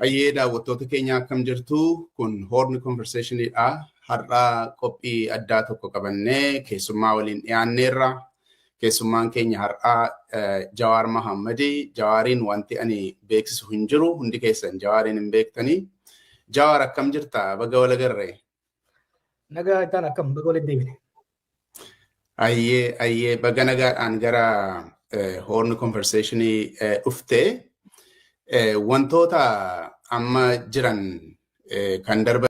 Ayyee daawwattoota keenya akkam jirtu kun Horn Conversationidha. Har'aa qophii addaa tokko qabannee keessummaa waliin dhiyaanneerra. Keessummaan keenya har'aa Jawaar Mahammadi. Jawaariin wanti ani beeksisu hin jiru. Hundi keessan Jawaariin hin beektanii. Jawaar akkam jirta? Baga wal agarree. Nagaa ittaan akkam baga walitti deebine. Ayyee baga nagaadhaan gara Horn Conversationii dhuftee. Wantoota amma jiran kan darba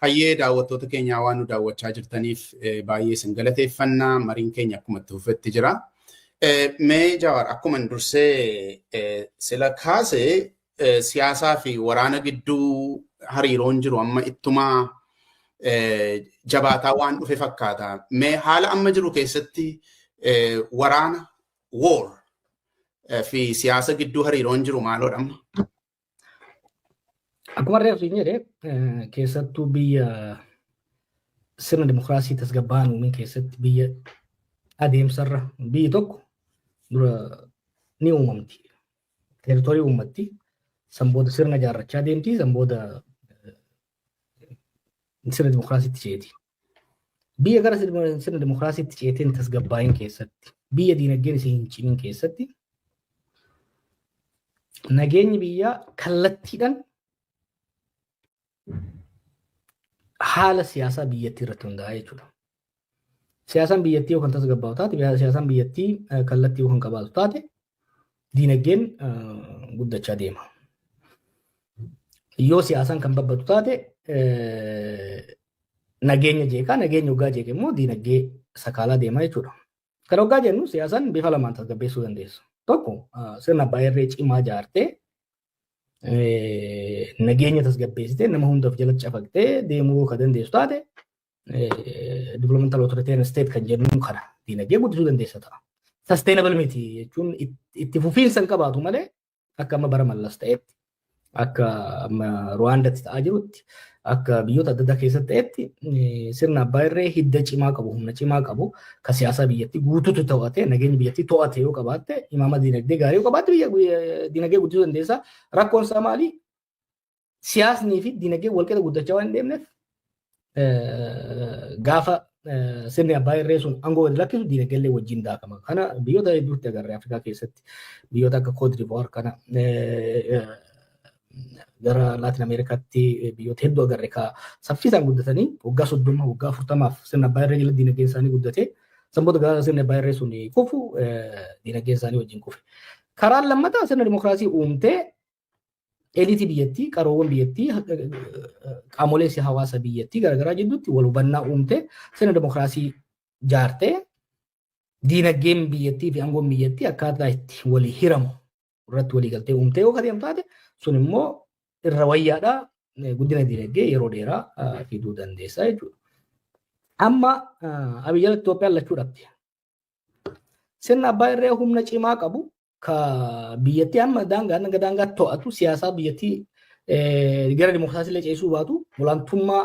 Hayyee daawwattoota keenyaa waan nu daawwachaa jirtaniif baay'ee isin galateeffannaa. Mariin keenya akkuma itti fufetti jira. Mee Jawaar akkuma dursee sila kaasee siyaasaa fi waraana gidduu hariiroon jiru amma ittuma jabaataa waan dhufe fakkaata. Mee haala amma jiru keessatti waraana war fi siyaasa gidduu hariiroon jiru maaloodha amma? Akkuma reeffi jedhe keessattuu biyya sirna dimokiraasii tasgabba'aan uumin keessatti biyya adeemsarra biyyi tokko dura ni uumamti. Teeritorii uummatti san booda sirna ijaarrachaa deemti, san booda sirna dimokiraasiitti ceeti. Biyya gara sirna dimokiraasiitti ceeteen tasgabbaa'in keessatti biyya diinagdeen isii hin cimin keessatti nageenyi biyyaa kallattiidhaan haala siyaasaa biyyattii irratti hundaa'a jechuudha. Siyaasaan biyyattii yookaan tasgabbaa'u taate, siyaasaan biyyattii kallattii yookaan qabaatu taate, diinagdeen guddachaa deema. Yoo siyaasaan kan babbatu taate, nageenya jeeqaa, nageenya hoggaa jeeqe immoo diinagdee sakaalaa deema jechuudha. Kan hoggaa jennu siyaasaan bifa lamaan tasgabbeessuu dandeessu. Tokko sirna abbaa irree cimaa ijaartee nageenya tasgabbeessitee nama hundaaf jalatti cafaqxee deemuu kan dandeessu taate developmental authoritarian state kan jennu kana diinagdee guddisuu dandeessa ta'a. Sustainable miti jechuun itti fufiinsa hin qabaatu malee akka amma bara mallas ta'etti akka amma Ruwaandatti ta'aa jirutti akka biyyoota adda addaa keessatti ta'etti sirna abbaa irree hidda cimaa qabu humna cimaa qabu kan siyaasaa biyyattii guutuutu to'ate nageenya biyyattii to'ate yoo qabaatte imaama diinagdee gaarii yoo qabaatte biyya diinagdee guddisuu dandeessa. Rakkoon isaa maali? Siyaasnii fi diinagdee walqixa guddachaa waan hin deemneef gaafa sirni abbaa irree sun aangoo wal lakkisu diinagdeellee wajjin daakama. Kana biyyoota hedduutti agarree Afrikaa keessatti biyyoota akka Cote d'Ivoire kana gara Laatin Ameerikaatti biyyoota hedduu agarree ka saffisaan guddatanii waggaa 30 waggaa 40 sirna abbaa irree jala diinagdeen isaanii guddatee sanboota gara sirna abbaa irree sun kufu diinagdeen isaanii wajjin kufe. Karaan lammataa sirna dimokiraasii uumtee eliitii biyyattii, qaroowwan biyyattii, qaamolee hawaasa biyyattii garaagaraa jidduutti wal hubannaa uumtee sirna dimokiraasii jaartee diinagdeen biyyattii fi aangoon biyyattii akkaataa itti walii hiramu irratti walii galtee uumtee yoo kadeemu taate sun immoo irra wayyaadhaa guddina diinagdee yeroo dheeraa fiduu dandeessa jechuudha. Amma abiyya Itoophiyaan lachuu dhabde. Sirna abbaa irree humna cimaa qabu ka biyyattii amma daangaa to'atu siyaasaa biyyattii gara dimokiraasiilee ceesisuu baatu olaantummaa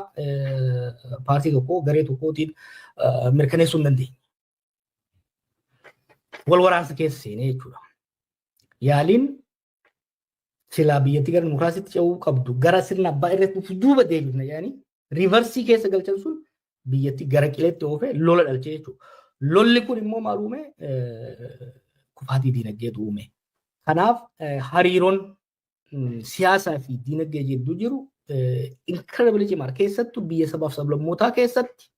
paartii tokkoo garee tokkootiin mirkaneessuu hin dandeenye. Wal waraansa keessa seenee jechuudha. Yaaliin silaa biyyattii gara dimokiraasiitti ce'uu qabdu gara sirna abbaa irreetti duuba deebifna yaani riivarsii keessa galchan sun biyyattii gara qileetti oofee lola dhalchee jechuudha. Lolli kun immoo maal uume kufaatii diinagdeetu uume. Kanaaf hariiroon siyaasaa fi diinagdee jidduu jiru incredibly cimaa keessattuu biyya sabaaf sablammootaa keessatti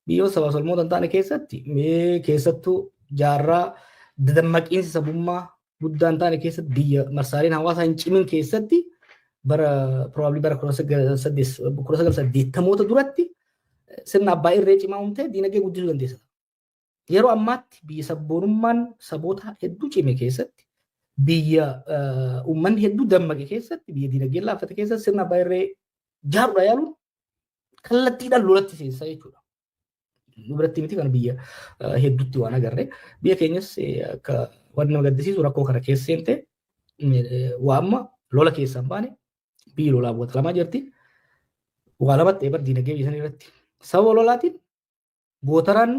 biyyoota sabaaf sablammootaa hin taane keessattuu jaarraa dadammaqiinsi sabummaa guddaan taane keessatti biyya marsaaliin hawaasaa hin cimin keessatti probably bara 1980 duratti sirna abbaa irree cimaa uumtee diinagdee guddisuu dandeessa. Yeroo ammaatti biyya sabboonummaan saboota hedduu cime keessatti biyya uummanni hedduu dammaqe keessatti biyya diinagdee laaffate keessatti sirna abbaa irree jaaruudha yaaluun kallattiidhaan lolatti seensa jechuudha. Nu biratti miti kan biyya hedduutti waan agarree biyya keenyas akka wanti nama gaddisiisu rakkoo kana keessa seente waamma lola keessaan baane biyyi lolaa bu'ata lamaa jirti. Waa lamatti eebar diinagdee biyya sanii irratti sababa lolaatiin gootaraan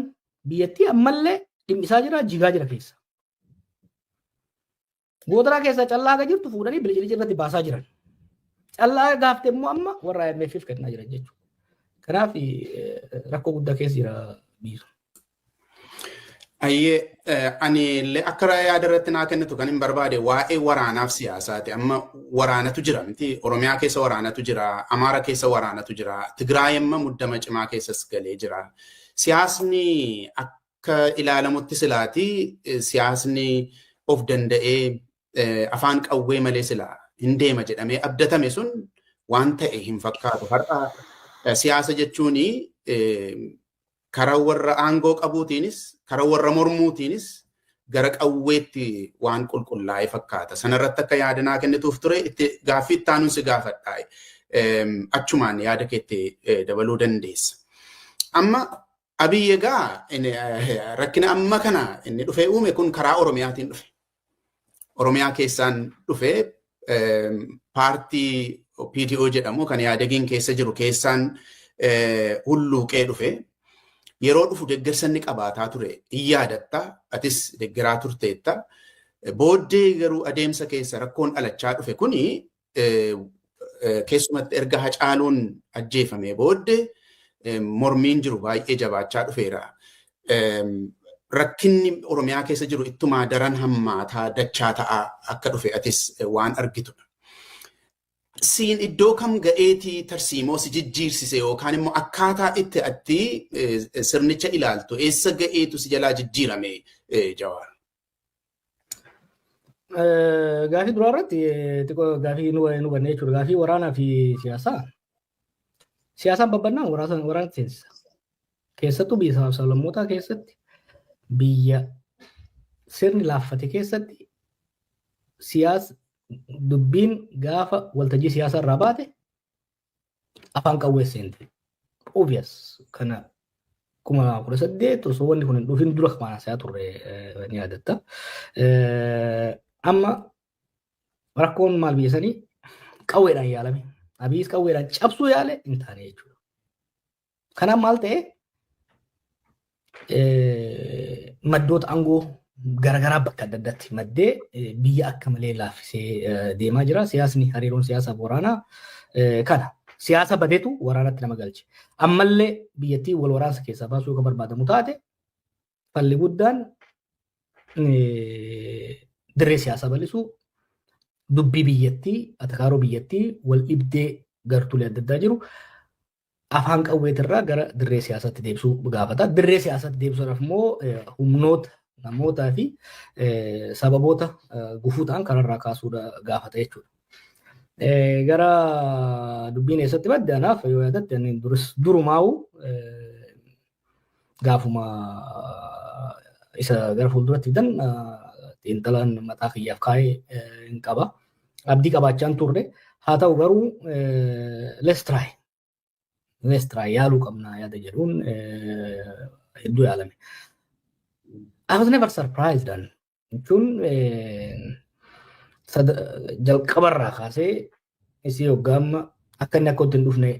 biyyattii ammallee dhimmisaa jira jigaa jira keessa. Gootaraa keessa callaa akka jirtu fuudhanii bilijilichi irratti baasaa jiran. Callaa gaafte immoo amma warra IMF'if kennaa jiran jechuudha. Kanaaf rakkoo guddaa keessa jira biyya. Ayyee ani illee akka yaada irratti naa kennitu kan hin barbaade waa'ee waraanaaf siyaasaati. Amma waraanatu jira miti. Oromiyaa keessa waraanatu jira. Amaara keessa waraanatu jira. Tigraay amma muddama cimaa keessas galee jira. Siyaasni akka ilaalamutti silaati siyaasni of danda'ee afaan qawwee malee silaa hin deema jedhamee abdatame sun waan ta'e hin fakkaatu. Har'a siyaasa jechuun karaa warra aangoo qabuutiinis karaa warra mormuutiinis gara qawweetti waan qulqullaa'e fakkaata. Sanarratti akka yaadanaa kennituuf ture gaaffii itti aanuun si gaafadha. Achumaan yaada keetti dabaluu dandeessa. Amma Abiyyi egaa rakkina amma kana inni dhufee uume kun karaa Oromiyaatiin dhufe. Oromiyaa keessaan dhufee paartii PTO jedhamu kan Ihaadegiin keessa jiru keessaan hulluuqee dhufe. Yeroo dhufu deeggarsa inni qabaataa ture in yaadatta, atis deeggaraa turteetta. Booddee garuu adeemsa keessa rakkoon dhalachaa dhufe kuni keessumatti erga Hacaaluun ajjeefame booddee mormiin jiru baay'ee jabaachaa dhufeera. Rakkinni Oromiyaa keessa jiru ittumaa daran hammaataa dachaa ta'aa akka dhufe atis waan argitudha. Siin iddoo kam ga'eetii tarsiimoo si jijjiirsise yookaan immoo akkaataa itti atti sirnicha ilaaltu eessa ga'eetu si jalaa jijjiirame Jawaar? Gaafii duraa irratti gaafii nu bannee jechuudha. Gaafii waraanaa fi siyaasaa. Siyaasaan babbannaan waraana seensa. Keessattuu biyya sablammootaa keessatti biyya sirni laaffate keessatti siyaasa dubbiin gaafa waltajjii siyaasaa irraa baate afaan qawwee seente. Obvious kana 2018 osoo wanni kun hin dhufin dura kamanaasaa turre ni yaadatta. Amma rakkoon maal biyya sanii qawweedhaan yaalame. Abiyyiis qawweedhaan cabsuu yaale hin taane jechuudha. Kanaaf maal ta'e maddoota aangoo garaagaraa bakka adda addaatti maddee biyya akka malee laaffisee deemaa jira. Siyaasni hariiroon siyaasaaf waraanaa kana. Siyaasa badeetu waraanatti nama galche. Ammallee biyyattii wal waraansa keessaa baasuu akka barbaadamu taate falli guddaan dirree siyaasaa bal'isuu, dubbii biyyattii, atakaaroo biyyattii, wal dhibdee gartuulee adda addaa jiru afaan qawweetirraa gara dirree siyaasaatti deebisuu gaafata. Dirree siyaasaatti deebisuudhaaf immoo humnoota namootaa fi sababoota gufuu ta'an kanarraa kaasuudha gaafata jechuudha. Gara dubbiin eessatti badde anaaf yoo yaadatte durumaa'u gaafuma isa gara fuulduratti fidan xiinxalaan mataa kiyyaaf kaa'ee hin qaba. Abdii qabaachaan turre haa ta'u garuu let's try yaaluu qabna yaada jedhuun hedduu yaalame. I was never surprised jechuun jalqabarraa kaasee isii hoggaamma akka inni akka hin dhufne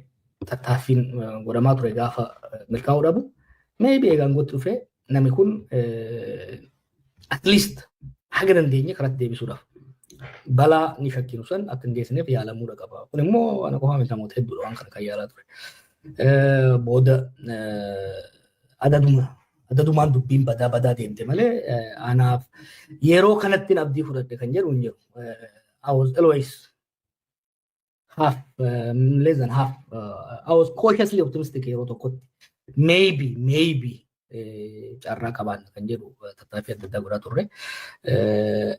tattaaffiin godhamaa ture gaafa milkaa'uu dhabu. Maybe eegaan gotti dhufee namni kun at least haga dandeenye karatti deebisuudhaaf balaa ni shakkiinu san akka hin geessineef yaalamuudha qaba. Kun immoo ana qofaa miti namoota hedduudha waan kana kan yaalaa ture. Booda adadumaan dubbiin badaa deemte malee anaaf yeroo kanatti abdii fudhadhe kan jedhu hin jiru. I was always less than half. I was cautiously optimistic yeroo tokkotti. Maybe carraa qabaanna kan jedhu tattaaffii adda addaa godhaa turre.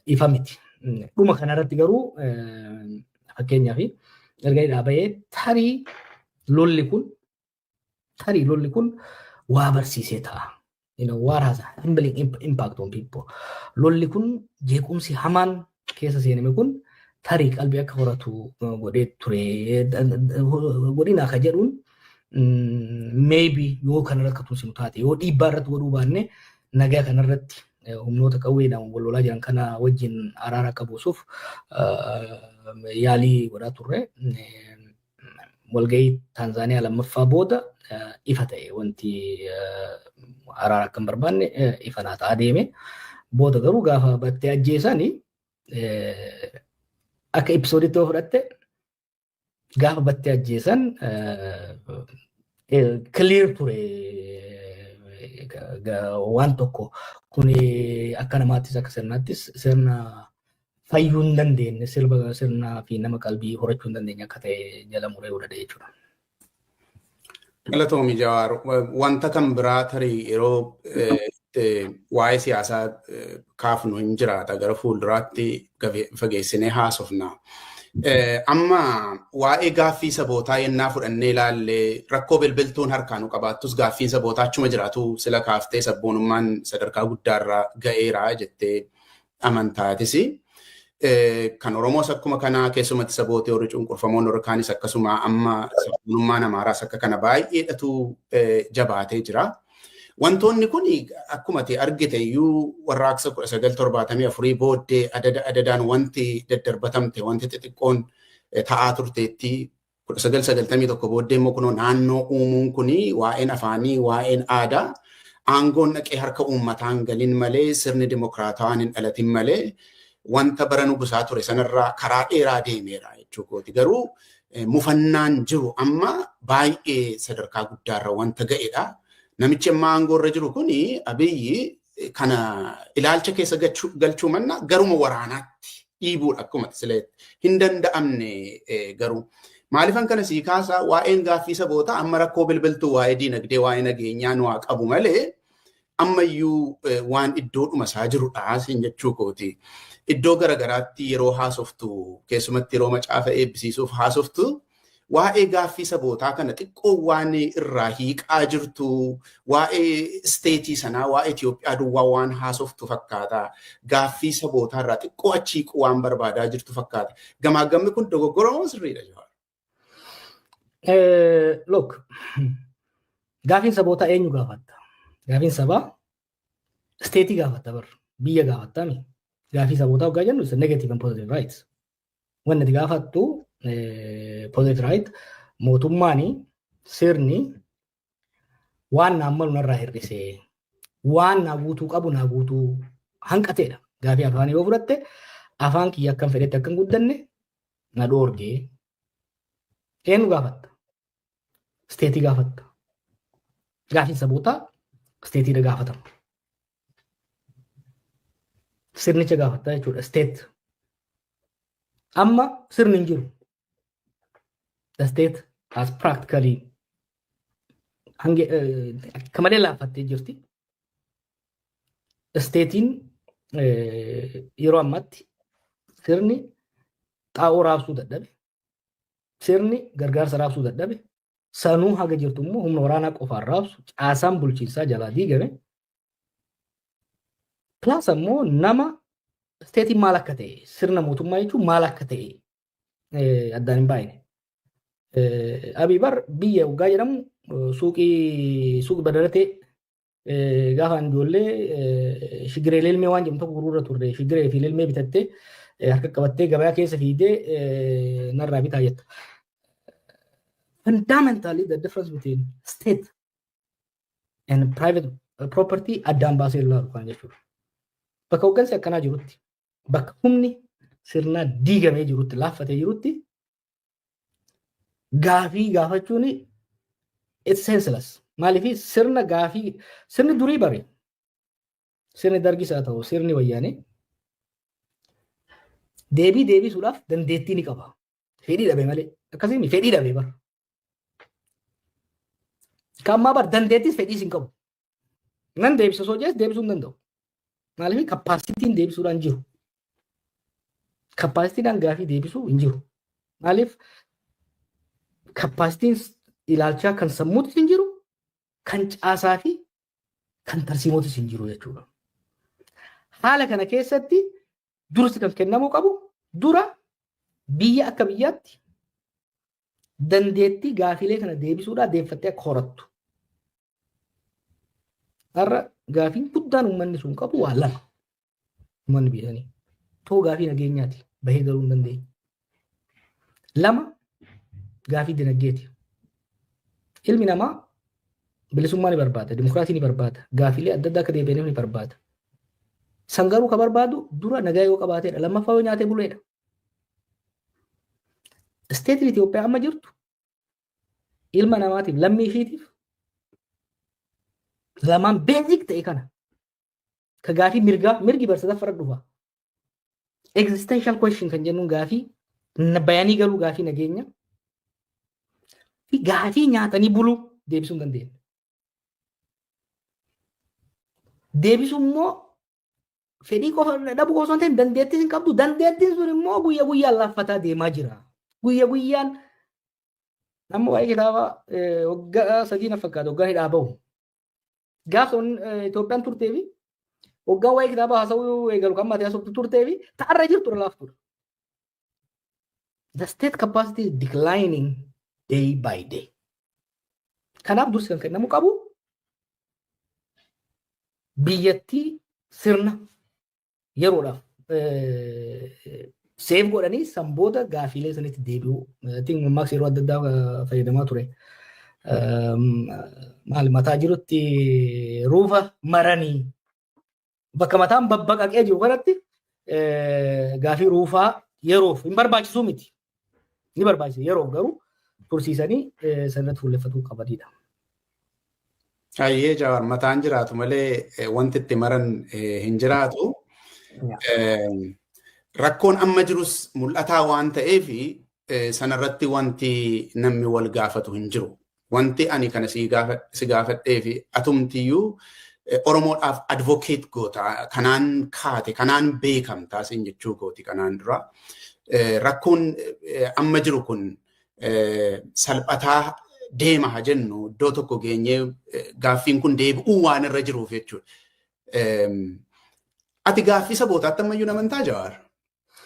Ifa miti. Dhuma kanarratti garuu fakkeenyaaf erga dhaabee tarii lolli kun waa barsiisee ta'a. War has a humbling impact on people. Lolli kun jeequmsi hamaan keessa seename kun tarii qalbii akka horatu godhee ture. Godhina akka jedhuun maybe yoo kanarratti akka tumsinu taate yoo dhiibbaa irratti godhuu baanne nagaa kanarratti humnoota qawweedhaan wal lolaa jiran kana wajjin araara akka buusuuf yaalii godhaa turre. Walgahii Taanzaaniyaa lammaffaa booda ifa ta'e wanti araara akka hin barbaanne ifa naa ta'aa deeme. Booda garuu gaafa battee ajjeesanii akka episooditti yoo fudhatte gaafa battee ajjeesan clear ture waan tokko kun akka namaattis akka sirnaattis sirna fayyuu hin dandeenye sirnaa fi nama qalbii horachuu hin dandeenye akka ta'e jala muree godhadhe jechuudha. Galatoomi Jawaar, wanta kan biraa tarii yeroo waa'ee siyaasaa kaafnu hin jiraata gara fuulduraatti fageessinee haasofna. Amma waa'ee gaaffii sabootaa yennaa fudhannee ilaalle rakkoo bilbiltuun harkaanuu qabaattus gaaffiin sabootaa achuma jiraatu sila kaaftee sabboonummaan sadarkaa guddaarra ga'eera jettee amantaatis. Kan Oromoos akkuma kanaa keessumatti sabootee warri cunqurfamoon warra kaanis akkasuma amma sabboonummaan Amaaraas akka kana baay'eedhatu jabaatee jira. Wantoonni kun akkuma ta'e argite iyyuu warraaqsa 1974 booddee adadaan wanti daddarbatamte wanti xixiqqoon ta'aa turteetti 1991 booddee immoo kunoo naannoo uumuun kuni waa'een afaanii waa'een aadaa aangoon dhaqee harka uummataan galin malee sirni dimokiraatawaan hin dhalatin malee wanta bara nugusaa ture sanarraa karaa dheeraa deemeera jechuukooti. Garuu mufannaan jiru amma baay'ee sadarkaa guddaarra wanta ga'edha. Namichi amma aangoorra jiru kuni Abiyyi kana ilaalcha keessa galchuu manna garuma waraanaatti dhiibuudha akkuma sileetti hin danda'amne garuu. Maaliifan kana sii kaasaa waa'een gaaffii sabootaa amma rakkoo bilbiltuu waa'ee diinagdee waa'ee nageenyaa nu haa qabu malee ammayyuu waan iddoodhuma isaa jirudha siin jechuu kooti. Iddoo garagaraatti yeroo haasoftu keessumatti yeroo macaafa eebbisiisuuf haasoftu waa'ee gaaffii sabootaa kana xiqqoo waan irraa hiiqaa jirtu waa'ee isteetii sanaa waa'ee Itoophiyaa duwwaa waan haasoftu fakkaata. Gaaffii sabootaa irraa xiqqoo achi hiiquu waan barbaadaa jirtu fakkaata. Gamaagamni kun dogoggora moo sirriidha Jawaar? Look, gaafiin sabootaa eenyu gaafatta? Gaafiin sabaa isteetii gaafatta bar biyya gaafattami. Gaafii sabootaa hoggaa jennu isa negative and positive rights. Wanti gaafattu positive right mootummaani sirni waan naammalu narraa hir'isee waan naa guutuu qabu naa guutuu hanqateedha. Gaafii afaanii yoo fudhatte afaan kiyya akkam fedhetti akkan guddanne na dhoorgee eenyu gaafatta? Isteetii gaafatta. Gaafiin sabootaa isteetiidha gaafatama. Sirnicha gaafatta jechuudha isteet. Amma sirni hin jiru. The state has practically akka malee laaffattee jirti. Isteetiin yeroo ammaatti sirni xaa'oo raabsuu dadhabe. Sirni gargaarsa raabsuu dadhabe. Sanuu haga jirtu immoo humna waraanaa qofaan raabsu caasaan bulchiinsaa jalaa diigame. Plus ammoo nama isteetiin maal akka ta'e sirna mootummaa jechuun maal akka ta'e addaan hin baay'ine. Abiy bar biyya waggaa jedhamu suuqii badaratee gaafaan ijoollee shigiree leelmee waan jedhamu tokko gurgurra turre shigiree fi leelmee bitattee harka qabattee gabayaa keessa fiidee narraa bitaa jetta. Fundamentally the difference between state and private property addaan baasee ilaalu kan jechuudha. Bakka hoggansi akkanaa jirutti bakka humni sirnaa diigamee jirutti laaffatee jirutti gaafii gaafachuun it's senseless. Maaliif sirna gaafii sirni durii bare sirni dargis haa ta'u sirni wayyaanee deebisuudhaaf dandeettii ni qaba. Fedhii dhabe malee akkasiin fedhii dhabe bara. Kammaa bar dandeettis fedhiis hin qabu. Nan deebisa osoo jees deebisuu hin danda'u. Maaliif kappaasitiin deebisuudhaan jiru. Kappaasitiidhaan gaafii deebisuu hin jiru. Maaliif kappaasitiin ilaalchaa kan sammuutis hin jiru, kan caasaa fi kan tarsiimootis hin jiru jechuudha. Haala kana keessatti dursi kan kennamuu qabu dura biyya akka biyyaatti dandeettii gaafiilee kana deebisuudhaan deeffattee akka horattu. Har'a gaafiin guddaan uummanni sun qabu waa lama. Uummanni biyyanii. Too gaafii nageenyaati bahee galuu hin dandeenye. Lama gaafii dinagdeeti. Ilmi namaa bilisummaa ni barbaada, dimokiraasii ni barbaada, gaafiilee adda addaa akka deebi'aniif ni barbaada. San garuu ka barbaadu dura nagaa yoo qabaateedha. Lammaffaa yoo nyaatee buleedha. Isteetiin Itoophiyaa amma jirtu ilma namaatiif lammii ishiitiif lamaan beezik ta'e kana ka gaafii mirgi barsiisaa farra dhufa. Existential question kan jennuun gaafii bayanii galuu gaafii nageenya fi gaafii nyaatanii buluu deebisuu hin dandeenye. Deebisuu immoo fedhii qofa dhabuu osoo hin ta'in dandeettii hin qabdu. Dandeettiin sun immoo guyyaa guyyaan laaffataa deemaa jira. Guyyaa guyyaan amma waa'ee kitaaba waggaa sadii na fakkaata waggaa hidhaa bahu. Gaafa Itoophiyaan turtee fi waggaa waa'ee kitaaba haasawuu eegalu kan maatii haasoftu turtee fi ta'arra jirtu laaftuudha. The state capacity is declining day by day. Kanaaf dursi kan kennamu qabu biyyattii sirna yeroodhaaf seef godhanii sanboota gaafiilee sanitti deebi'uu. Mammaaksi yeroo adda addaa fayyadamaa ture. Maal mataa jirutti ruufa maranii bakka mataan babbaqaqee jiru kanatti gaafii ruufaa yeroof hin barbaachisu miti. Ni barbaachisa yeroof garuu tursiisanii sanatti fuulleffatuu qabanidha. Ayyee Jawaar mataan jiraatu malee wanti itti maran hin jiraatu. Rakkoon amma jirus mul'ataa waan ta'eef sanarratti wanti namni wal gaafatu hin jiru. Wanti ani kana si gaafadhee fi atumtiyyuu Oromoodhaaf advocate goota kanaan kaate kanaan beekamtaa sin jechuu gooti kanaan dura. Rakkoon amma jiru kun salphataa deema haa jennu iddoo tokko geenyee gaaffiin kun deebi'uu waan irra jiruuf jechuudha. Ati gaaffii sabootaatti ammayyuu namantaa Jawaar.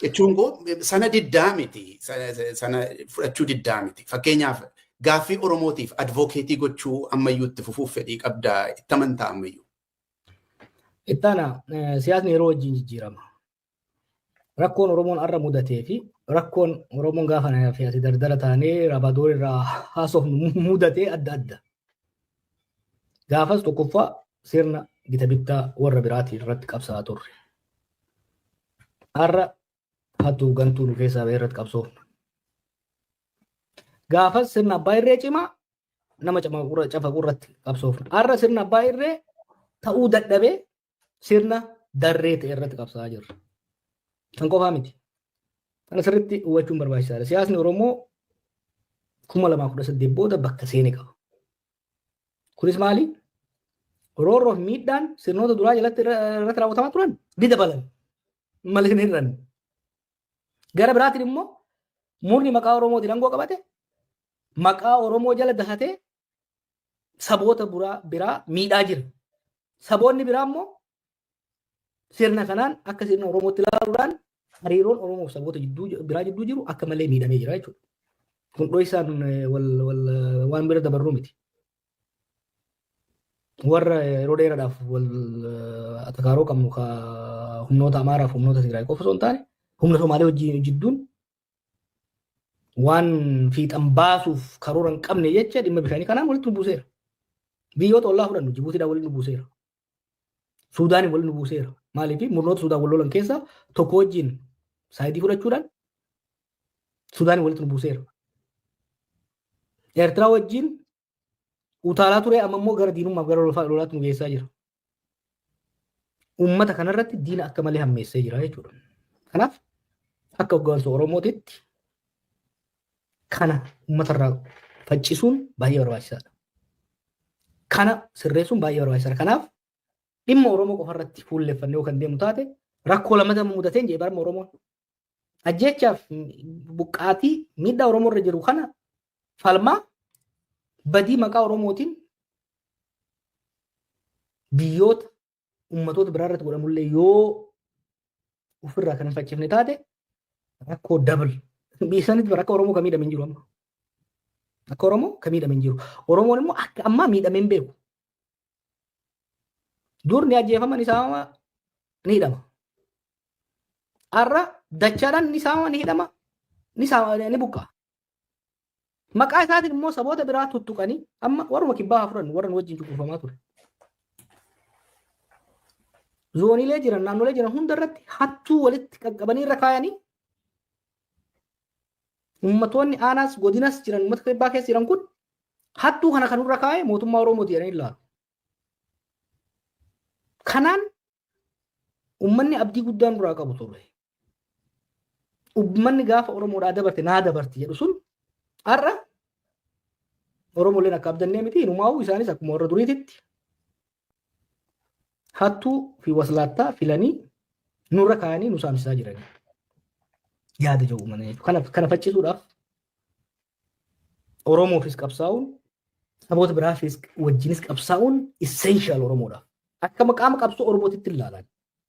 Jechuun koo sana diddaa miti. Sana fudhachuu diddaa miti. Fakkeenyaaf gaaffii Oromootiif advokeetii gochuu ammayyuu itti fufuuf fedhii qabdaa itti amantaa ammayyuu. Ittaana siyaasni yeroo wajjin jijjiirama. Rakkoon Oromoon har'a mudatee fi rakkoon Oromoon gaafa fi asii dardara taanee rabadoor irraa haasofnu mudatee adda adda. Gaafas tokkoffaa sirna gita bittaa warra biraatiin irratti qabsaa turre. Har'a hattuu gantuu nu keessaa bahee irratti qabsoofna. Gaafas sirna abbaa irree cimaa nama cafaquu irratti qabsoofna. Har'a sirna abbaa irree ta'uu dadhabee sirna darree ta'e irratti qabsaa jirra. Kan qofaa miti. Kana sirriitti hubachuun barbaachisaadha. Siyaasni Oromoo 2018 booda bakka seene qaba. Kunis maali? Roorroof miidhaan sirnoota duraa jalatti irratti raawwatamaa turan ni dabalan. Malee hin hir'anne. Gara biraatiin immoo murni maqaa Oromootiin aangoo qabate maqaa Oromoo jala dahatee saboota biraa miidhaa jira. Saboonni biraa immoo sirna kanaan akka sirna Oromootti ilaaluudhaan hariiroon Oromoo saboota biraa jidduu jiru akka malee miidhamee jira jechuudha. Kun dho'isaan waan bira dabarru miti. Warra yeroo dheeraadhaaf wal atakaaroo qabnu humnoota Amaaraaf humnoota Tigraay qofa osoo hin taane humna Somaalee wajjin jidduun waan fiixan baasuuf karoora hin qabne jecha dhimma bishaanii kanaan walitti nu buuseera. Biyyoota ollaa fudhannu Jibuutiidhaan walitti nu buuseera. Suudaaniin walitti nu buuseera. Maaliif murnoota Suudaan wal lolan keessaa tokko wajjin saayidii fudhachuudhaan Suudaaniin walitti nu buuseera. Eertiraa wajjin utaalaa ture amma immoo gara diinummaaf gara lolaatti nu geessaa jira. Uummata kanarratti diina akka malee hammeessee jira jechuudha. Kanaaf akka hoggansa Oromootitti kana uummatarraa faccisuun baay'ee barbaachisaadha. Kana sirreessuun baay'ee barbaachisaadha. Kanaaf dhimma Oromoo qofarratti fuulleffannee kan deemu taate rakkoo lamata mudatee hin jeebarma Oromoon. Ajjeechaaf buqqaatii miidhaa Oromoo irra jiru kana falmaa badii maqaa Oromootiin biyyoota uummatoota biraa irratti godhamullee yoo ofirraa kan hin faccifne taate rakkoo dabal. Biisanitti akka Oromoo kan miidhame hin jiru amma. Akka Oromoo kan miidhame hin jiru. Oromoon immoo akka ammaa miidhame hin beeku. Dur ni ajjeefaman isaa ni hidhama. Har'a dachaadhaan ni saama ni hidhama. Ni buqqaa. Maqaa isaatiin immoo saboota biraa tuttuqanii amma warruma kibbaa hafuran warra wajjin cunqurfamaa ture. Zooniilee jiran naannolee jiran hunda irratti hattuu walitti qaqqabanii irra kaayanii ummatoonni aanaas godinas jiran uummata kibbaa keessa jiran kun hattuu kana kan irra kaayee mootummaa Oromooti jedhanii ilaalu. Kanaan ummanni abdii guddaan duraa qabu ture. Ummanni gaafa Oromoodhaa dabarte naa dabarti jedhu sun har'a Oromooleen akka abdannee miti inumaa'uu isaanis akkuma warra duriititti hattuu fi waslaattaa filanii nurra kaanii nu saamsisaa jirani. Yaada jiru uummanni. Kana faccisuudhaaf Oromoofis qabsaa'uun saboota biraafis wajjinis qabsaa'uun essential Oromoodhaaf. Akka maqaama qabsoo Oromootitti ilaalan.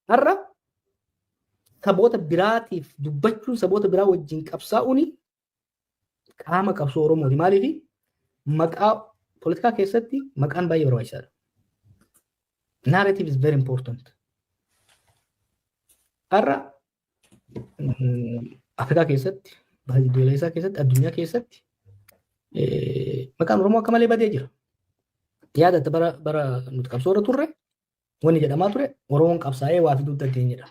Har'a saboota biraatiif dubbachuun saboota biraa wajjin qabsaa'uun qaama qabsoo Oromooti. Maaliif maqaa poolitikaa keessatti maqaan baay'ee barbaachisaadha. Narrative is very important. Har'a Afrikaa keessatti, Baazidoleessaa keessatti, addunyaa keessatti maqaan Oromoo akka malee badee jira. Yaadatta bara nuti qabsoorra turre wanni jedhamaa ture Oromoon qabsaa'ee waa fiduu dandeenyedha.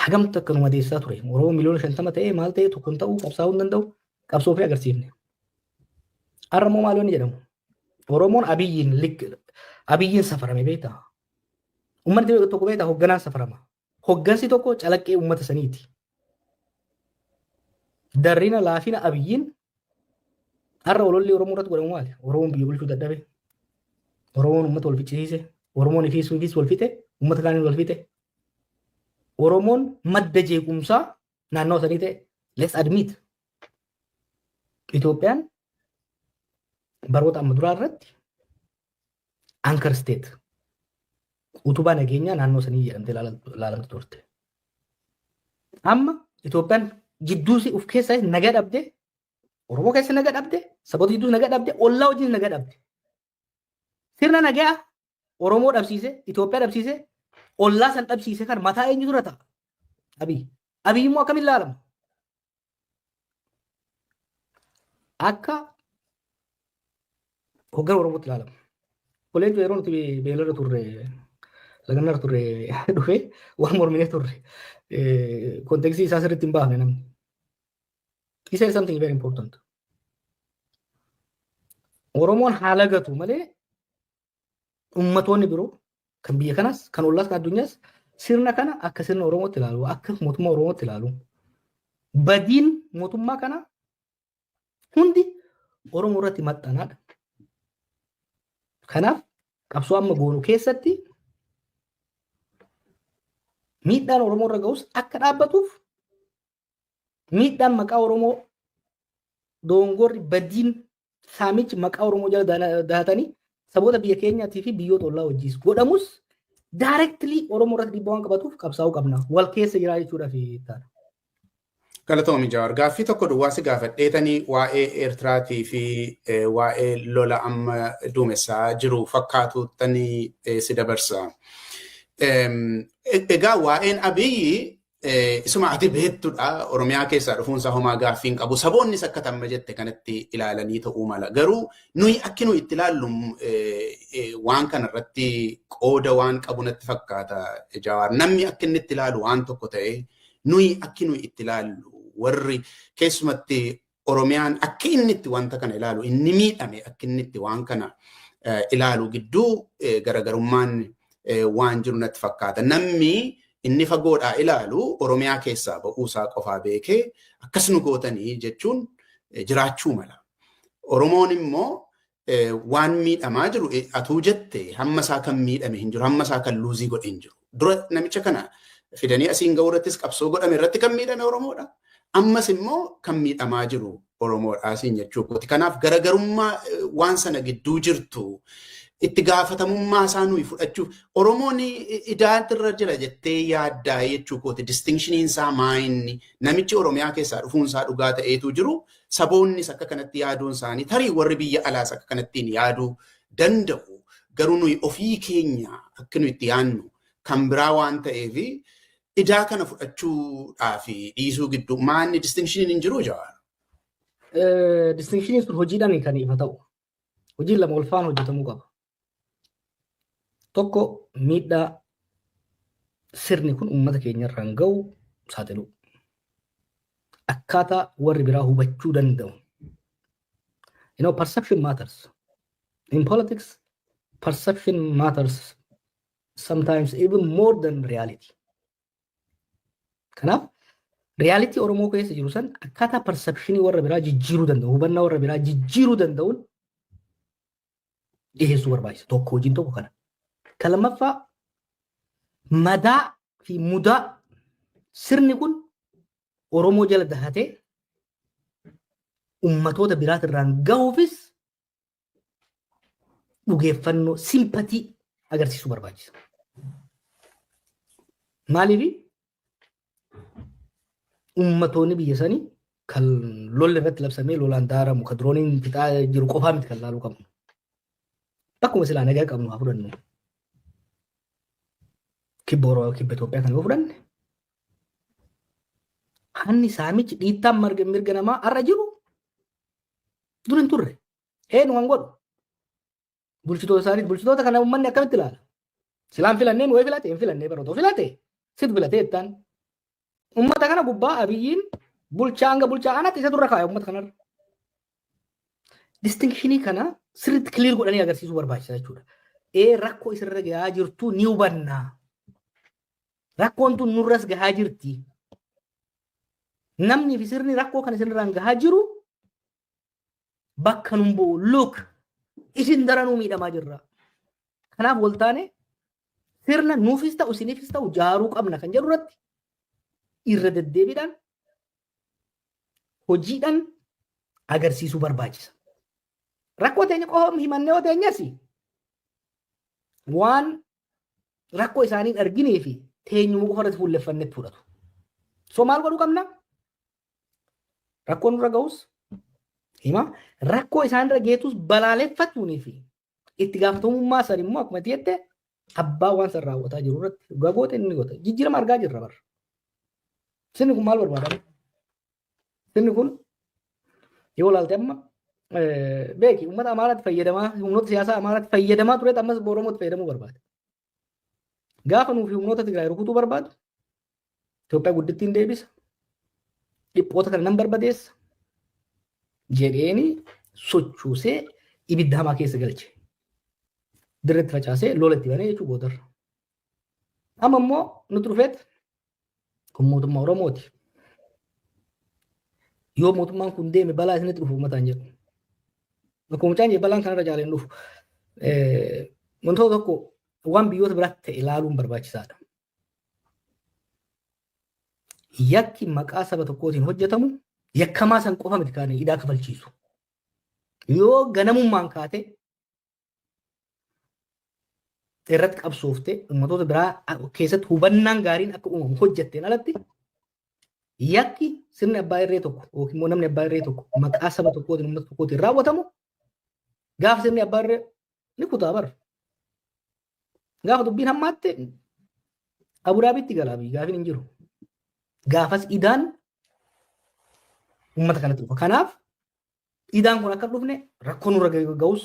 Hagamtu akka nu madeessaa ture. Oromoo miliyoona 50 ta'ee maal ta'ee tokkoon ta'uu qabsaa'uu hin danda'u qabsoo fi agarsiifne. Har'a immoo maal wanni jedhamu? Oromoon abiyyiin safarame beektaa? Uummanni tokko beektaa hoogganaan safarama. Hooggansi tokko calaqqee uummata saniiti. Darrina laafina abiyyiin har'a ololli Oromoo irratti godhamu maali? Oromoon biyya bulchuu dadhabe. Oromoon uummata wal fichisiise. Oromoon ifiis wal fixe. Uummata kaaniin wal fixe. Oromoon madda jeequmsaa naannoo sanii ta'e. Let's admit. Itoophiyaan baroota amma duraa irratti anchor state utubaa nageenyaa naannoo sanii jedhamtee ilaalamte turte. Amma Itoophiyaan jidduusi of keessaa nagaa dhabde, Oromoo keessa nagaa dhabde, saboota jidduus nagaa dhabde, ollaa wajjin nagaa dhabde. Sirna nagaa Oromoo dhabsiise, Itoophiyaa dhabsiise, ollaa san dhabsiise kan mataa eenyu dura ta'a? Abiy. Abiy immoo akkamiin ilaalama? Akka hoogganaa Oromootti ilaalama. Koleentu yeroo nuti beelarra turre, lagannaarra turre dhufee waan morminee turre kontekstii isaa sirriitti hin baafne namni. He said something very important. Oromoon haala gatu malee ummatoonni biroo kan biyya kanas kan ollaas kan addunyaas sirna kana akka sirna Oromootti ilaalu, akka mootummaa Oromootti ilaalu. Badiin mootummaa kana hundi Oromoo irratti maxxanaadha. Kanaaf qabsoo amma goonu keessatti miidhaan Oromoo irra ga'us akka dhaabbatuuf miidhaan maqaa Oromoo dongorri badiin saamichi maqaa Oromoo jala dahatanii saboota biyya keenyaatii fi biyyoota ollaa wajjis godhamus directly Oromoo irratti dhiibbaa waan qabatuuf qabsaa'uu qabna. Wal keessa jiraa jechuudhaaf taana. Galatoomii Jawaar. Gaaffii tokko duwwaasi gaafadheetanii waa'ee Eertiraatii fi waa'ee lola amma duumessaa jiru fakkaatuuttanii si dabarsa. Egaa waa'een Abiyyi isuma ati beektudha. Oromiyaa keessaa dhufuunsaa homaa gaaffiin qabu. Saboonnis akka tamma jette kanatti ilaalanii ta'uu mala. Garuu nuyi akki nuyi itti ilaallu waan kanarratti qooda waan qabu natti fakkaata Jawaar. Namni akka inni itti ilaalu waan tokko ta'e nuyi akki nuyi itti ilaallu warri keessumatti Oromiyaan akka inni itti wanta kana ilaalu inni miidhame akka inni itti waan kana ilaalu gidduu garagarummaan waan jiru natti fakkaata. Namni inni fagoodhaa ilaalu Oromiyaa keessaa ba'uusaa qofaa beekee akkas nu gootanii jechuun jiraachuu mala. Oromoon immoo waan miidhamaa jiru atuu jette hamma isaa kan miidhame hin jiru, hamma isaa kan luuzii godhe hin jiru. Dura namicha kana fidanii asiin ga'uu irrattis qabsoo godhame irratti kan miidhame Oromoodha. Ammas immoo kan miidhamaa jiru Oromoodha asiin jechuudha. Kanaaf garagarummaa waan sana gidduu jirtu itti gaafatamummaa isaa nuyi fudhachuuf Oromoon idaatirra jira jettee yaaddaa jechuudha. Distinction isaa maayinni namichi Oromiyaa keessaa dhufuunsaa dhugaa ta'eetu jiru. Saboonnis akka kanatti yaaduun isaanii tarii warri biyya alaas akka kanattiin yaaduu danda'u. Garuu nuyi ofii keenya akka nuyi itti yaadnu kan biraa waan ta'eef idaa kana fudhachuudhaa fi dhiisuu gidduu maanni distinction hin jiru Jawaar. Distinction sun hojiidhaan kan ifa ta'u. Hojiin lama wal faana hojjetamuu qaba. Tokko miidhaa sirni kun uummata keenya irraan ga'u saaxilu. Akkaataa warri biraa hubachuu danda'u. You know, perception matters. In politics, perception matters sometimes even more than reality. Kanaaf, reality Oromoo keessa jiru san akkaataa perceptionii warra biraa jijjiiruu danda'u, hubannaa warra biraa jijjiiruu danda'uun dhiyeessuu barbaachisa. Tokko hojiin tokko kana. Kan lammaffaa madaa fi mudaa sirni kun Oromoo jala dahatee ummatoota biraat irraan gahuufis dhugeeffannoo simpatii agarsiisuu barbaachisa. Maaliif ummatoonni biyya sanii kan lolli irratti labsamee lolaan daaramu kan dirooniin fixaa jiru qofaa miti kan laaluu qabnu. Akkuma silaa nagaa qabnu haa fudhannu. Kibba Itoophiyaa kan yoo fudhanne hanni saamichi dhiittaan mirga namaa har'a jiru dur hin turre. Eenyu kan godhu bulchitoota isaanii bulchitoota kana uummanni akkamitti ilaala? Silaan filannee nu filate hin filannee baroota filate situ filatee jettaan. Uummata kana gubbaa Abiyyiin bulchaa hanga bulchaa anaatti isa durra kaaya uummata kanarra. Distinkishinii kana sirriitti kiliir godhanii agarsiisuu barbaachisa jechuudha. Rakkoo isirra gahaa jirtu ni hubanna. Rakkoon tun nurras gahaa jirti. Namni fi sirni rakkoo kan isinirraan gahaa jiru bakka nun bu'u look isin daranuu miidhamaa jirra. Kanaaf waltaane sirna nuufis ta'u isiniifis ta'u jaaruu qabna kan jedhu irratti irra deddeebiidhaan hojiidhaan agarsiisuu barbaachisa. Rakkoo teenya qofa himannee yoo teenyas waan rakkoo isaanii arginee fi teenyuma qofa irratti fuulleffannetti fudhatu. So maal godhuu qabna? Rakkoon nurra ga'us hima rakkoo isaanirra geetus balaaleffachuunii fi itti gaafatamummaa san immoo akkuma jette abbaa waan san raawwataa jiru irratti gagoota inni goota jijjiirama argaa jirra barra. Sirni kun maal barbaadama? Sirni kun yoo ilaalte amma beeki uummata Amaaraatti fayyadamaa humnoota siyaasaa Amaaraatti fayyadamaa tureet ammas Oromootti fayyadamuu barbaada. Gaafa nuuf humnoota Tigraay rukutuu barbaadu Itoophiyaa guddittiin deebisa. Dhiphoota kana nan barbadeessa jedheeni sochoosee ibidda hamaa keessa galche. Dirreetti facaasee lola itti banee jechuu boodarra. Amma immoo nuti dhufeet kun mootummaa Oromooti. Yoo mootummaan kun deeme balaa isinitti dhufu uummataan jedhu. Akkuma mucaan balaan kanarra jaaleen dhufu. Wantoota tokko waan biyyoota biraatti ta'e ilaaluun barbaachisaadha. Yakki maqaa saba tokkootiin hojjetamu yakkamaa san qofa miti kaanii hidhaa kafalchiisu. Yoo ganamummaan kaate irratti qabsoofte ummatoota biraa keessatti hubannaan gaariin akka uumamu hojjetteen alatti yakki sirni abbaa irree tokko yookiin immoo namni abbaa irree tokko maqaa saba tokkootiin uummata tokkootiin raawwatamu gaafa sirni abbaa irree ni kutaa bara. Gaafa dubbiin hammaatte Abudaabitti galaabii gaafin hin jiru. Gaafas idaan uummata kanatti dhufa. Kanaaf idaan kun akka dhufne rakkoo nurra ga'us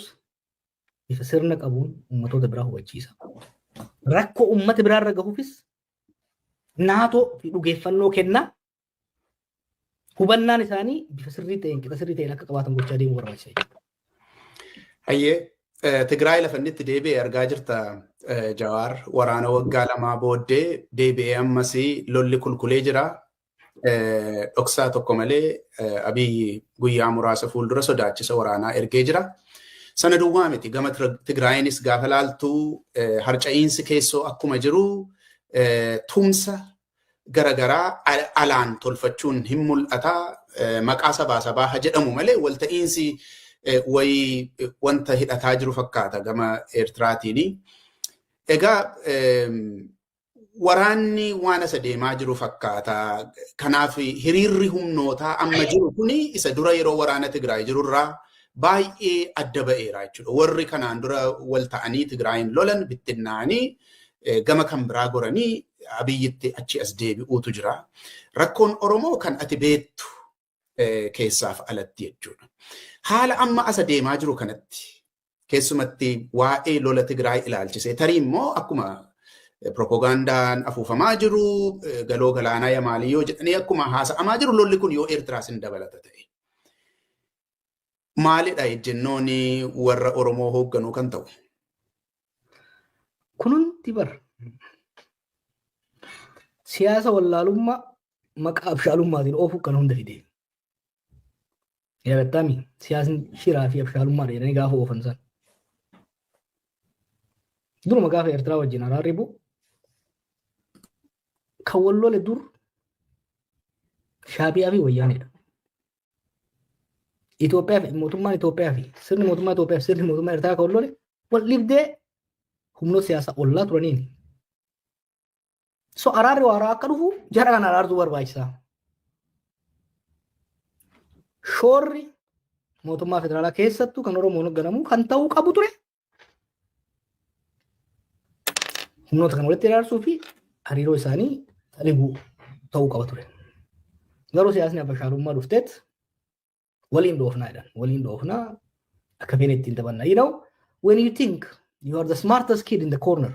bifa sirna qabuun uummatoota biraa hubachiisa. Rakkoo uummata biraarra gahuufis naatoo fi dhugeeffannoo kenna. Hubannaan isaanii bifa sirrii ta'een qixa sirrii ta'een akka qabaatan gochaa deemuu barbaachisa. Hayyee Tigraay lafa inni itti deebi'ee argaa jirta Jawaar waraana waggaa lamaa booddee deebi'ee ammas lolli kulkulee jira. Dhoksaa tokko malee Abiyyi guyyaa muraasa fuuldura sodaachisa waraanaa ergee jira. Sana duwwaa miti gama Tigraayinis gaafa laaltuu harca'iinsi keessoo akkuma jiru tumsa garagaraa alaan tolfachuun hin mul'ata. Maqaa sabaa jedhamu malee walta'iinsi wayii wanta hidhataa jiru fakkaata gama Eertiraatiin. Egaa waraanni waan isa deemaa jiru fakkaata. Kanaaf hiriirri humnootaa amma jiru kuni isa dura yeroo waraana Tigraay jirurraa baay'ee adda ba'eera jechuudha. Warri kanaan dura wal ta'anii Tigraayin lolan bittinnaanii gama kan biraa goranii Abiyyitti achi as deebi'uutu jira. Rakkoon Oromoo kan ati beektu keessaaf alatti jechuudha. Haala amma asa deemaa jiru kanatti keessumatti waa'ee lola Tigraay ilaalchisee tarii immoo akkuma propagandaan afuufamaa jiru galoo galaanaa Yamaalii yoo jedhanii akkuma haasa'amaa jiru lolli kun yoo Eertiraas hin dabalata ta'e. Maalidha ejjennoon warra Oromoo hoogganuu kan ta'u? Kunuunti bar siyaasa wallaalummaa maqaa abshaalummaatiin oofuu kan hunda fide. Yaadattami siyaasni shiraa fi abshaalummaa jedhanii gaafa oofan san. Duruma gaafa Eertiraa wajjin araarri bu'u kan wal lole dur Shaabiyaa fi Wayyaanedha. Itoophiyaa fi mootummaan Itoophiyaa fi sirni mootummaa Itoophiyaa fi sirni mootummaa Eertiraa kan wal lole wal dhibdee humnoota siyaasaa ollaa turaniini. So araarri waaraa akka dhufu jara kan araartuu barbaachisaa. Shoorri mootummaa federaalaa keessattuu kan Oromoon hoogganamu kan ta'uu qabu ture. Humnoota kan walitti araarsuu fi hariiroo isaanii xaliguu ta'uu qaba ture. Garuu siyaasni abashaalummaa dhufteet waliin dhoofnaa jedhan. Waliin dhoofnaa akka feene ittiin taphanna. You know, when you think you are the smartest kid in the corner,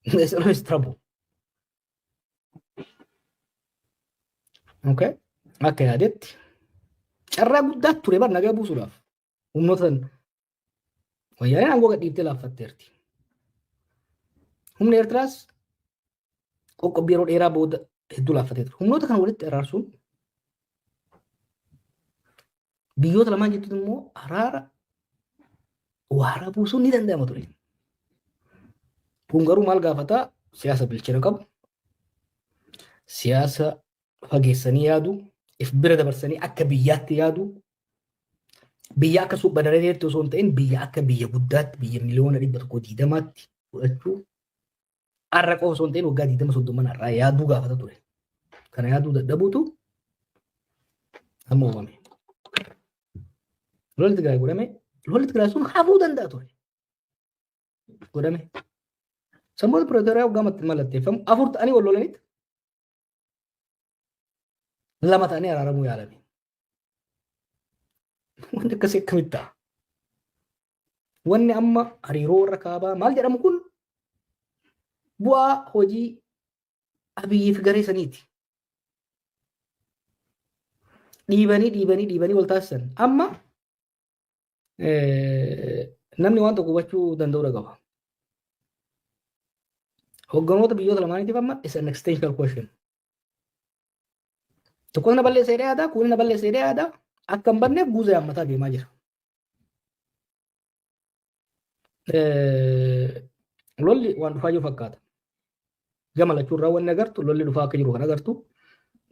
there's always trouble. Okay? Akka yaadetti carraa guddaa ture bar nagaa buusuudhaaf humnoota Wayyaaneen aangoo gadhiiftee laaffatteerti. Humni Eertiraas qoqqobbii yeroo dheeraa booda hedduu laaffatee ture. Humnoota kana walitti araarsuun biyyoota lamaan jettuun immoo araara waaraa buusuun ni danda'ama ture. Kun garuu maal gaafataa? Siyaasa bilchina qabu, siyaasa fageessanii yaadu, if bira dabarsanii akka biyyaatti yaadu, biyya akka suuq badareetti osoo hin ta'in biyya akka biyya guddaatti, biyya miliyoona 120tti fudhachuu har'a qofa osoo hin ta'in waggaa 20-30 har'aa yaaduu gaafata ture. Kana yaaduu dadhabuutu amma uumame. Lolli Tigraay godhame, lolli Tigraay sun hafuu danda'a ture. Godhame. Sammuu Pireetooriyaa waggaa mallatteeffamu 4 ta'anii wal lolanitti 2 ta'anii araaramuu yaalame. Wanti akkasii akkamitti ta'a? Wanni amma hariiroo warra kaabaa maal jedhamu kun bu'aa hojii Abiyyiif garee saniiti. Dhiibanii wal taasisan. Amma namni waan tokko hubachuu danda'uu qaba. Hogganoota biyyoota lamaaniitiif amma is an existential question. Tokko na balleessee yaadaa, kuuni na balleessee yaadaa akka hin banneef guuza yaammataa deemaa jira. Lolli waan dhufaa jiru fakkaata. Gama lachuurraa wanni agartu lolli dhufaa akka jiru kan agartu.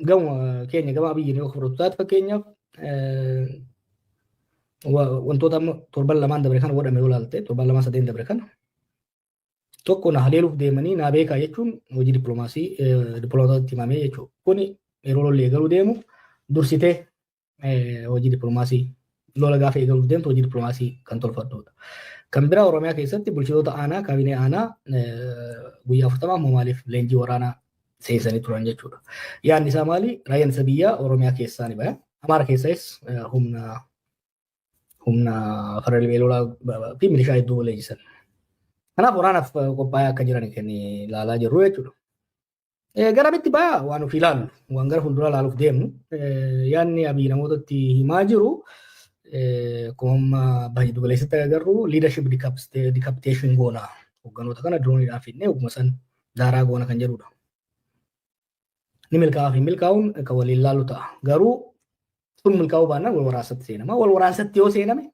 Gama keenya gama Abiyyiin yoo fudhatu taate fakkeenyaaf wantoota amma 7 dabre kana godhame yoo ilaalte 7 dabre kana tokko na haleeluuf deemanii naa beekaa jechuun hojii dippiloomaataatti himamee jechuudha. Kuni yeroo lolli eegaluu deemu dursitee hojii dippiloomaasii lola gaafa eegaluuf deemtu hojii dippiloomaasii kan tolfadhuudha. Kan biraa Oromiyaa keessatti bulchitoota aanaa kaabinee aanaa guyyaa 40 maaliif leenjii waraanaa seensanii turan jechuudha. Yaadni isaa maali? Raayyaan ittisa biyyaa Oromiyaa keessaa ni ba'a. Amaara keessaas humna farda lolaa fi milishaa hedduu leenjisan. Kanaaf waraanaaf qophaa'aa akka jiran kan ilaalaa jirru jechuudha. Garamitti ba'a waan ofii ilaallu, waan gara fuulduraa ilaaluuf deemnu. Yaadni Abiy namootatti himaa jiru akkuma baay'ee dugaleessatti agarru leadership decapitation goona. Hogganoota kana dirooniidhaan fidnee oguma san daaraa goona kan jedhudha. Ni milkaa'aa fi milkaa'uun kan waliin ilaallu ta'a. Garuu sun milkaa'uu baannaan wal waraansatti seenama. Wal waraansatti yoo seename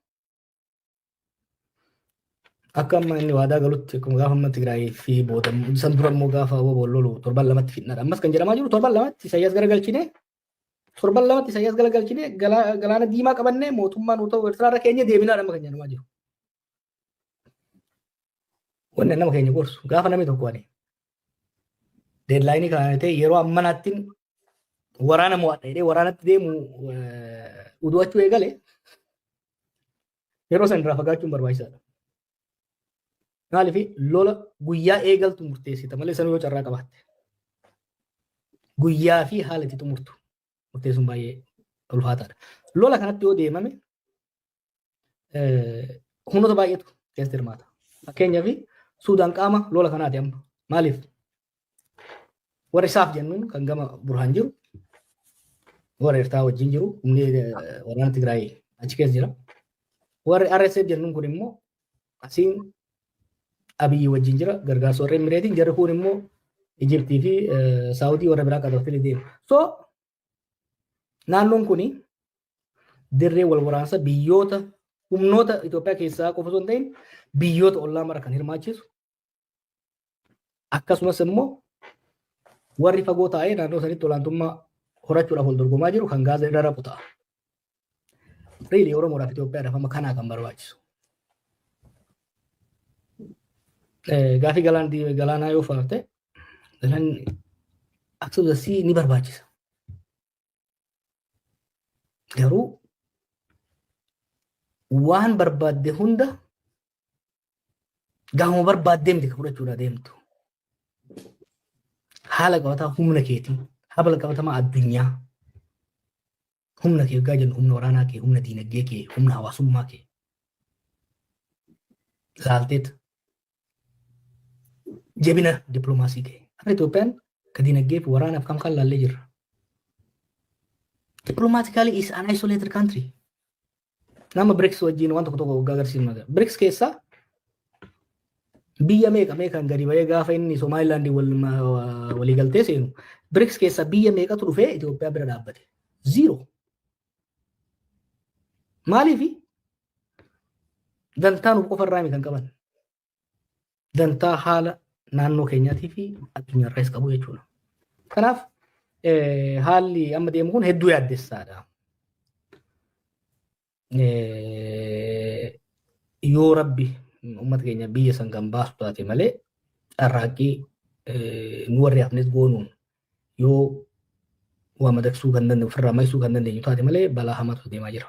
akka amma inni waadaa galutti akkuma gaafa amma Tigraay fi booda san dura immoo gaafa wal lolu 7 fidnaadha. Ammas kan jedhamaa jiru 7 Isaayyaas garagalchine 7 Isaayyaas garagalchine galaana diimaa qabannee mootummaan utoo Eertiraarra keenya deebinaadha amma kan jedhamaa jiru. Wanni nama keenya gorsu gaafa namni tokko ani deedlaayinii kana ta'e yeroo ammanaatti waraana mo'adha jedhee waraanatti deemu uduwachuu eegale yeroo san irraa fagaachuun barbaachisaadha. Maaliif lola guyyaa eegaltu murteessita malee san yoo carraa qabaatte. Guyyaa fi haala itti xumurtu murteessuun baay'ee ulfaataadha. Lola kanatti yoo deemame humnoota baay'eetu keessatti hirmaata. Fakkeenyaaf Suudaan qaama lola kanaati amma. Maaliif? Warri isaaf jennuun kan gama Burhaan jiru, warri Eertiraa wajjin jiru, humni waraana Tigraay achi keessa jira. Warri RSF jennuun kun immoo asiin Abiyyi wajjin jira, gargaarsa warra Imireetiin, jarri kun immoo Ijiptii fi Saawudii warra biraa qabatanii deemu. So naannoon kuni dirree wal waraansa biyyoota humnoota Itoophiyaa keessaa qofa osoo hin ta'in biyyoota ollaa mara kan hirmaachisu. Akkasumas immoo warri fagoo taa'ee naannoo sanitti olaantummaa horachuudhaaf wal dorgomaa jiru kan Gaazaa irra rafu ta'a. Reelii Oromoodhaaf Itoophiyaadhaaf amma kanaa kan barbaachisu. Gaafii galaanaa yoo fudhatte galaanni akkasumas ni barbaachisa. Garuu waan barbaadde hunda gaama barbaaddeemti fudhachuudha deemtu. Haala qabataa humna keetii, haala qabatamaa addunyaa. Humna kee egaa jennu humna waraanaa kee, humna diinagdee kee, humna hawaasummaa kee. Laalteet jabina dippiloomaasii kee. Har'a Itoophiyaan ka diinagdee fi waraanaaf kam kan laallee jirra. Diplomatically is an isolated country. Nama BRICS wajjin waan tokko agarsiisnu. BRICS keessaa biyya meeqaan gadi ba'ee gaafa inni Somaliland walii galtee seenu BRICS keessaa biyya meeqatu dhufee Itoophiyaa bira dhaabbate? Zero. Maaliif? Dantaa nuuf qofarraa miti kan qaban. Dantaa haala naannoo keenyaatii fi addunyaarraas qabu jechuudha. Kanaaf haalli amma deemu kun hedduu yaaddessaadha. Yoo rabbi uummata keenya biyya san kan baasu taate malee carraaqqii nu warri hafnes goonuun yoo waa madaqsuu kan dandeenyu ofirraa maysuu kan dandeenyu taate malee balaa hamaatu deemaa jira.